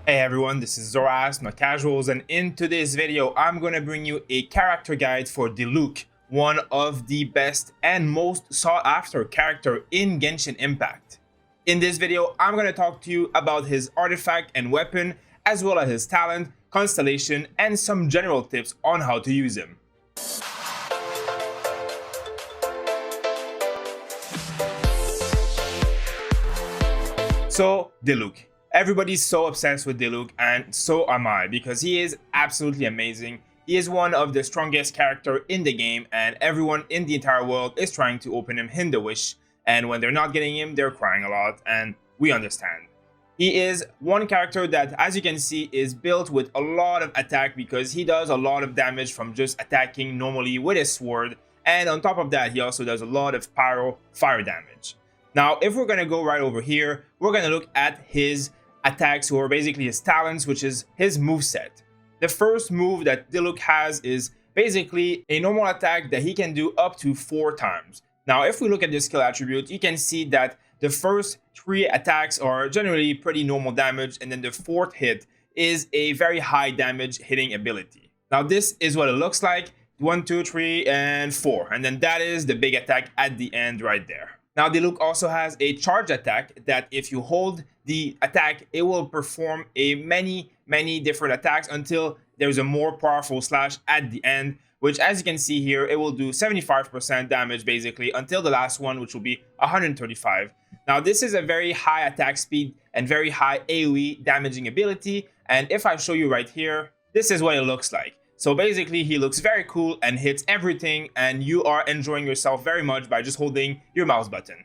Hey everyone, this is Zoras, not casuals, and in today's video, I'm gonna bring you a character guide for Diluc, one of the best and most sought after character in Genshin Impact. In this video, I'm gonna talk to you about his artifact and weapon, as well as his talent, constellation, and some general tips on how to use him. So, Diluc. Everybody's so obsessed with Diluc, and so am I, because he is absolutely amazing. He is one of the strongest characters in the game, and everyone in the entire world is trying to open him in the wish, and when they're not getting him, they're crying a lot, and we understand. He is one character that, as you can see, is built with a lot of attack because he does a lot of damage from just attacking normally with his sword, and on top of that, he also does a lot of fire damage. Now, if we're going to go right over here, we're going to look at his attacks, or basically his talents, which is his moveset. The first move that Diluc has is basically a normal attack that he can do up to 4 times. Now, if we look at the skill attribute, you can see that the first 3 attacks are generally pretty normal damage, and then the 4th hit is a very high damage hitting ability. Now, this is what it looks like. 1, 2, 3, and 4. And then that is the big attack at the end right there. Now, Diluc also has a charge attack that if you hold the attack, it will perform a many different attacks until there's a more powerful slash at the end, which, as you can see here, it will do 75% damage basically until the last one, which will be 135. Now, this is a very high attack speed and very high AoE damaging ability. And if I show you right here, this is what it looks like. So basically, he looks very cool and hits everything, and you are enjoying yourself very much by just holding your mouse button.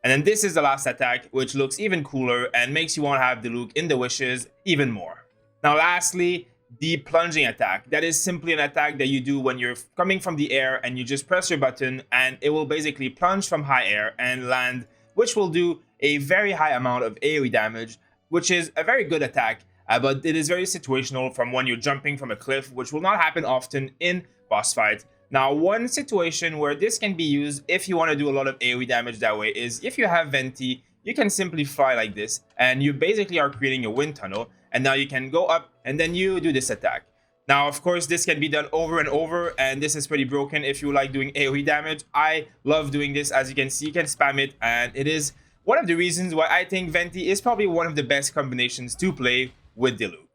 And then this is the last attack, which looks even cooler and makes you want to have Diluc in the wishes even more. Now lastly, the plunging attack. That is simply an attack that you do when you're coming from the air and you just press your button, and it will basically plunge from high air and land, which will do a very high amount of AoE damage, which is a very good attack. But it is very situational from when you're jumping from a cliff, which will not happen often in boss fights. Now, one situation where this can be used if you want to do a lot of AoE damage that way is if you have Venti, you can simply fly like this, and you basically are creating a wind tunnel, and now you can go up, and then you do this attack. Now, of course, this can be done over and over, and this is pretty broken if you like doing AoE damage. I love doing this. As you can see, you can spam it, and it is one of the reasons why I think Venti is probably one of the best combinations to play with Diluc.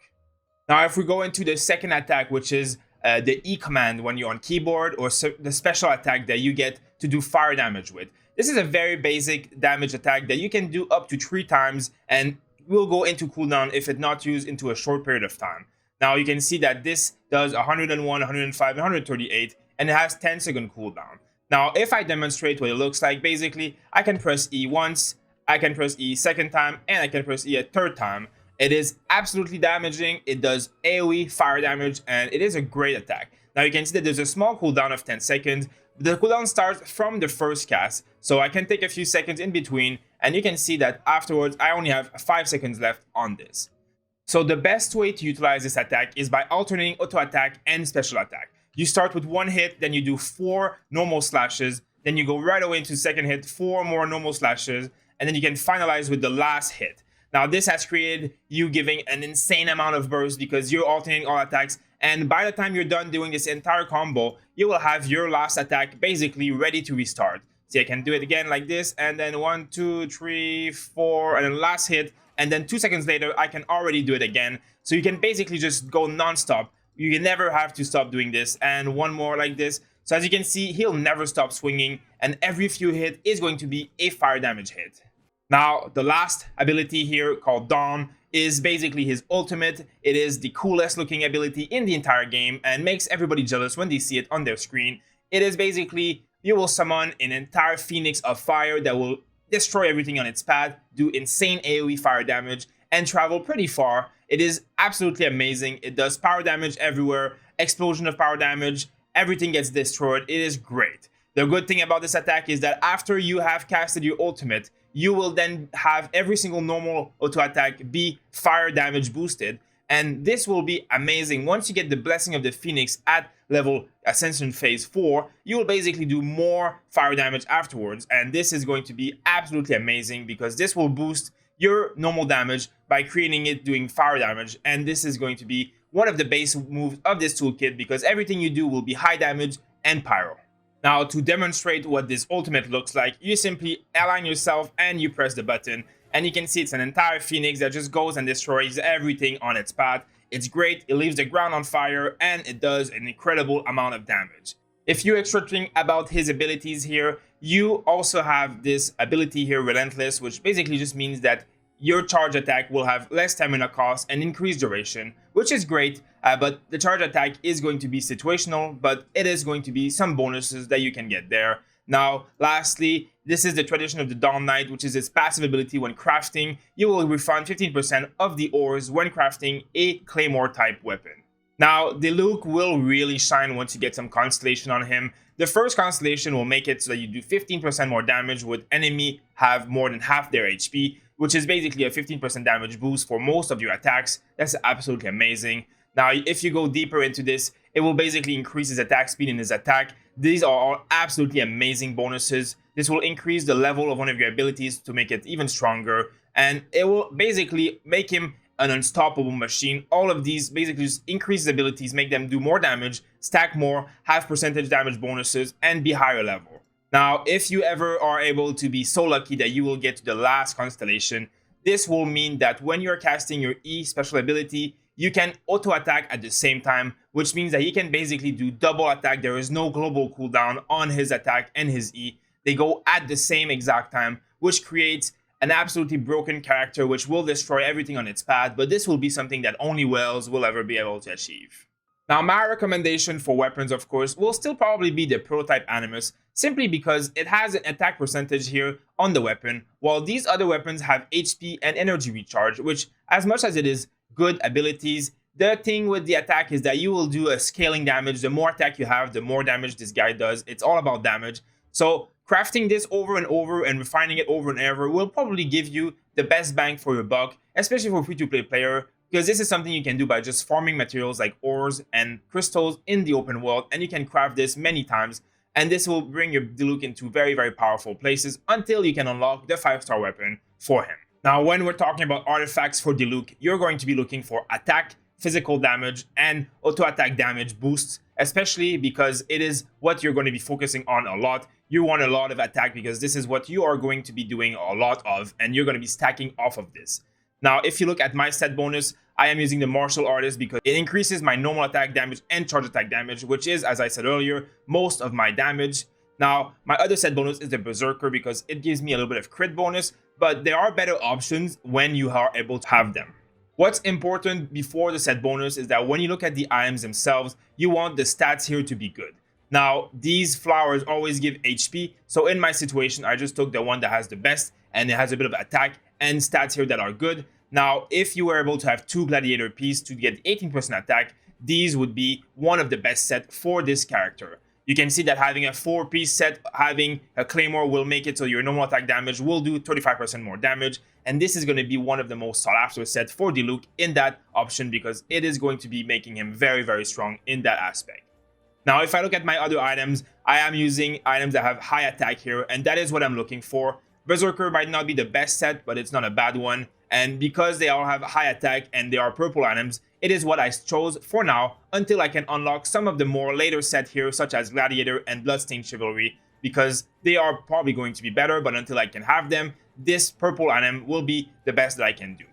Now, if we go into the second attack, which is the E command when you're on keyboard, or the special attack that you get to do fire damage with. This is a very basic damage attack that you can do up to 3 times and will go into cooldown if it's not used into a short period of time. Now, you can see that this does 101, 105, 138, and it has 10-second cooldown. Now, if I demonstrate what it looks like, basically, I can press E once, I can press E second time, and I can press E a third time. It is absolutely damaging. It does AoE fire damage, and it is a great attack. Now, you can see that there's a small cooldown of 10 seconds. The cooldown starts from the first cast, so I can take a few seconds in between, and you can see that afterwards, I only have 5 seconds left on this. So the best way to utilize this attack is by alternating auto attack and special attack. You start with 1 hit, then you do 4 normal slashes, then you go right away into second hit, 4 more normal slashes, and then you can finalize with the last hit. Now, this has created you giving an insane amount of burst because you're alternating all attacks, and by the time you're done doing this entire combo, you will have your last attack basically ready to restart. See, I can do it again like this, and then 1, 2, 3, 4, and then last hit, and then 2 seconds later, I can already do it again. So you can basically just go non-stop. You can never have to stop doing this, and one more like this. So as you can see, he'll never stop swinging, and every few hits is going to be a fire damage hit. Now, the last ability here, called Dawn, is basically his ultimate. It is the coolest looking ability in the entire game and makes everybody jealous when they see it on their screen. It is basically, you will summon an entire phoenix of fire that will destroy everything on its path, do insane AoE fire damage, and travel pretty far. It is absolutely amazing. It does power damage everywhere, explosion of power damage, everything gets destroyed. It is great. The good thing about this attack is that after you have casted your ultimate, you will then have every single normal auto attack be fire damage boosted, and this will be amazing. Once you get the Blessing of the Phoenix at level Ascension Phase 4, you will basically do more fire damage afterwards, and this is going to be absolutely amazing because this will boost your normal damage by creating it doing fire damage, and this is going to be one of the base moves of this toolkit because everything you do will be high damage and pyro. Now, to demonstrate what this ultimate looks like, you simply align yourself and you press the button, and you can see it's an entire phoenix that just goes and destroys everything on its path. It's great, it leaves the ground on fire, and it does an incredible amount of damage. If you're extra thing about his abilities here, you also have this ability here, Relentless, which basically just means that your charge attack will have less stamina cost and increased duration, which is great, but the charge attack is going to be situational, but it is going to be some bonuses that you can get there. Now, lastly, this is the tradition of the Dawn Knight, which is its passive ability when crafting. You will refund 15% of the ores when crafting a Claymore type weapon. Now, Diluc will really shine once you get some Constellation on him. The first Constellation will make it so that you do 15% more damage with enemy have more than half their HP, which is basically a 15% damage boost for most of your attacks. That's absolutely amazing. Now, if you go deeper into this, it will basically increase his attack speed in his attack. These are all absolutely amazing bonuses. This will increase the level of one of your abilities to make it even stronger, and it will basically make him an unstoppable machine. All of these basically just increase his abilities, make them do more damage, stack more, have percentage damage bonuses, and be higher level. Now, if you ever are able to be so lucky that you will get to the last Constellation, this will mean that when you're casting your E special ability, you can auto-attack at the same time, which means that he can basically do double attack. There is no global cooldown on his attack and his E. They go at the same exact time, which creates an absolutely broken character which will destroy everything on its path, but this will be something that only whales will ever be able to achieve. Now, my recommendation for weapons, of course, will still probably be the prototype Animus, simply because it has an attack percentage here on the weapon, while these other weapons have HP and energy recharge, which, as much as it is good abilities, the thing with the attack is that you will do a scaling damage. The more attack you have, the more damage this guy does. It's all about damage. So crafting this over and over and refining it over and over will probably give you the best bang for your buck, especially for a free-to-play player, because this is something you can do by just farming materials like ores and crystals in the open world, and you can craft this many times, and this will bring your Diluc into very, very powerful places until you can unlock the 5-star weapon for him. Now, when we're talking about artifacts for Diluc, you're going to be looking for attack, physical damage, and auto-attack damage boosts, especially because it is what you're going to be focusing on a lot. You want a lot of attack because this is what you are going to be doing a lot of, and you're going to be stacking off of this. Now, if you look at my set bonus, I am using the Martial Artist because it increases my normal attack damage and charge attack damage, which is, as I said earlier, most of my damage. Now, my other set bonus is the Berserker because it gives me a little bit of crit bonus, but there are better options when you are able to have them. What's important before the set bonus is that when you look at the items themselves, you want the stats here to be good. Now, these flowers always give HP, so in my situation, I just took the one that has the best, and it has a bit of attack and stats here that are good. Now, if you were able to have 2 Gladiator pieces to get 18% attack, these would be one of the best set for this character. You can see that having a 4-piece set, having a Claymore will make it so your normal attack damage will do 35% more damage, and this is going to be one of the most sought after sets for Diluc in that option because it is going to be making him very, very strong in that aspect. Now, if I look at my other items, I am using items that have high attack here, and that is what I'm looking for. Berserker might not be the best set, but it's not a bad one. And because they all have high attack and they are purple items, it is what I chose for now until I can unlock some of the more later set here, such as Gladiator and Bloodstained Chivalry, because they are probably going to be better, but until I can have them, this purple item will be the best that I can do.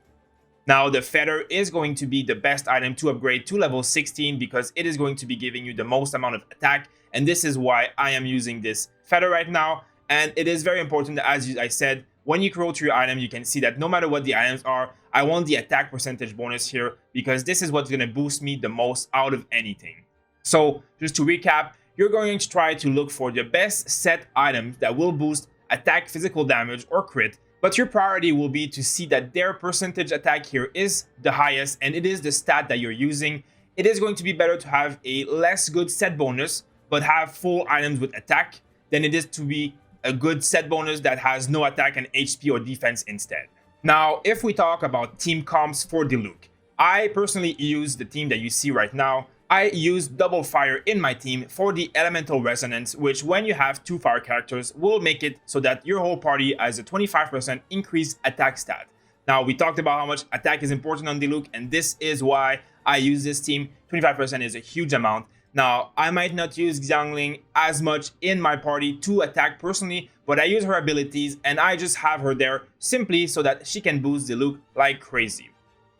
Now, the Feather is going to be the best item to upgrade to level 16 because it is going to be giving you the most amount of attack, and this is why I am using this Feather right now. And it is very important that, as I said, when you grow to your item, you can see that no matter what the items are, I want the attack percentage bonus here because this is what's going to boost me the most out of anything. So, just to recap, you're going to try to look for the best set items that will boost attack, physical damage, or crit, but your priority will be to see that their percentage attack here is the highest and it is the stat that you're using. It is going to be better to have a less good set bonus, but have full items with attack, than it is to be a good set bonus that has no attack and HP or defense instead. Now, if we talk about team comps for Diluc, I personally use the team that you see right now. I use double fire in my team for the elemental resonance, which when you have 2 fire characters will make it so that your whole party has a 25% increased attack stat. Now, we talked about how much attack is important on Diluc, and this is why I use this team. 25% is a huge amount. Now, I might not use Xiangling as much in my party to attack personally, but I use her abilities and I just have her there simply so that she can boost Diluc like crazy.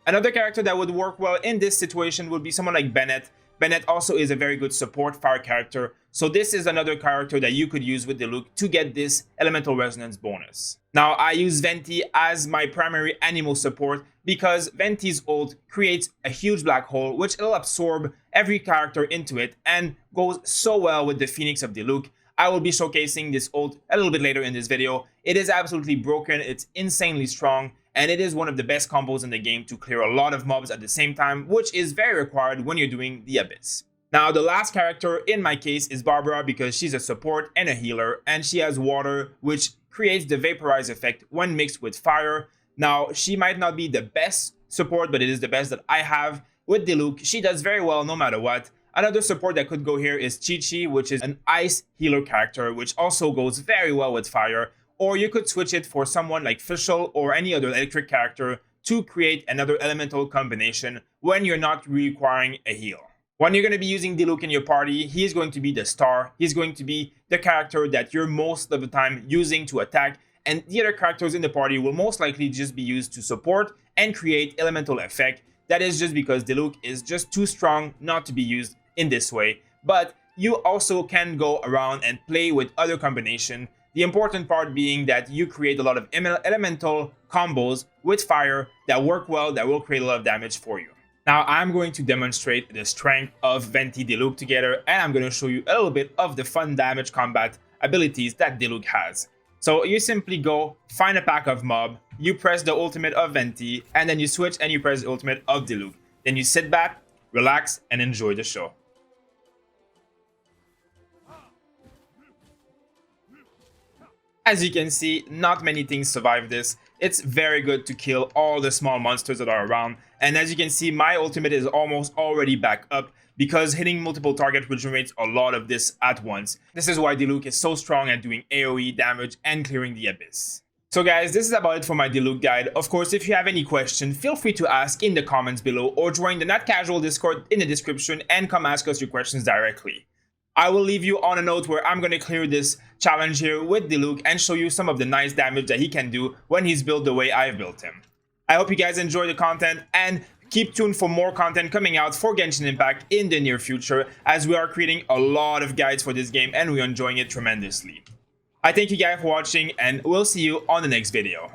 Another character that would work well in this situation would be someone like Bennett. Bennett also is a very good support fire character, so this is another character that you could use with Diluc to get this elemental resonance bonus. Now, I use Venti as my primary animal support because Venti's ult creates a huge black hole which will absorb every character into it and goes so well with the Phoenix of Diluc. I will be showcasing this ult a little bit later in this video. It is absolutely broken, it's insanely strong, and it is one of the best combos in the game to clear a lot of mobs at the same time, which is very required when you're doing the Abyss. Now, the last character in my case is Barbara because she's a support and a healer, and she has water, which creates the vaporize effect when mixed with fire. Now, she might not be the best support, but it is the best that I have with Diluc. She does very well no matter what. Another support that could go here is Chi-Chi, which is an ice healer character, which also goes very well with fire. Or you could switch it for someone like Fischl or any other electric character to create another elemental combination when you're not requiring a heal. When you're going to be using Diluc in your party, he's going to be the star. He's going to be the character that you're most of the time using to attack, and the other characters in the party will most likely just be used to support and create elemental effect. That is just because Diluc is just too strong not to be used in this way. But you also can go around and play with other combination. The important part being that you create a lot of elemental combos with fire that work well, that will create a lot of damage for you. Now, I'm going to demonstrate the strength of Venti Diluc together, and I'm going to show you a little bit of the fun damage combat abilities that Diluc has. So you simply go find a pack of mob, you press the ultimate of Venti, and then you switch and you press the ultimate of Diluc. Then you sit back, relax, and enjoy the show. As you can see, not many things survive this. It's very good to kill all the small monsters that are around. And as you can see, my ultimate is almost already back up because hitting multiple targets regenerates a lot of this at once. This is why Diluc is so strong at doing AoE damage and clearing the Abyss. So guys, this is about it for my Diluc guide. Of course, if you have any questions, feel free to ask in the comments below or join the Not Casual Discord in the description and come ask us your questions directly. I will leave you on a note where I'm going to clear this challenge here with Diluc and show you some of the nice damage that he can do when he's built the way I've built him. I hope you guys enjoy the content and keep tuned for more content coming out for Genshin Impact in the near future, as we are creating a lot of guides for this game and we're enjoying it tremendously. I thank you guys for watching and we'll see you on the next video.